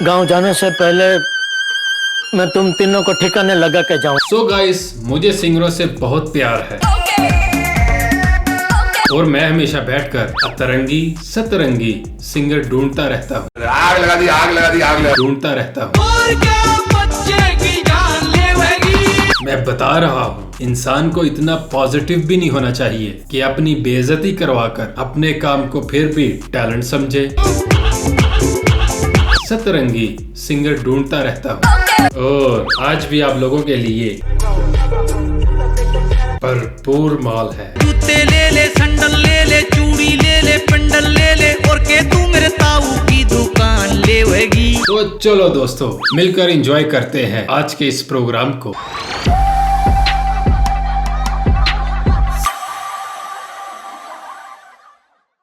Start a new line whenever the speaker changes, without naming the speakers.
गांव जाने से पहले मैं तुम तीनों को ठिकाने लगा के जाऊं।
सो गाइस, मुझे सिंगरों से बहुत प्यार है और मैं हमेशा बैठकर अतरंगी सतरंगी सिंगर ढूंढता रहता हूँ।
आग लगा दी, आग लगा दी, आग लगा दी।
ढूंढता रहता हूँ। मैं बता रहा हूँ, इंसान को इतना पॉजिटिव भी नहीं होना चाहिए कि अपनी बेइज्जती करवाकर अपने काम को फिर भी टैलेंट समझे। सतरंगी सिंगर ढूंढता रहता हूँ और आज भी आप लोगों के लिए भरपूर माल है।
जूते ले ले, संडल ले ले, चूड़ी ले ले, पेंडल ले ले, और के तू मेरे ताऊ की दुकान लेवेगी।
तो चलो दोस्तों, मिलकर एंजॉय करते हैं आज के इस प्रोग्राम को।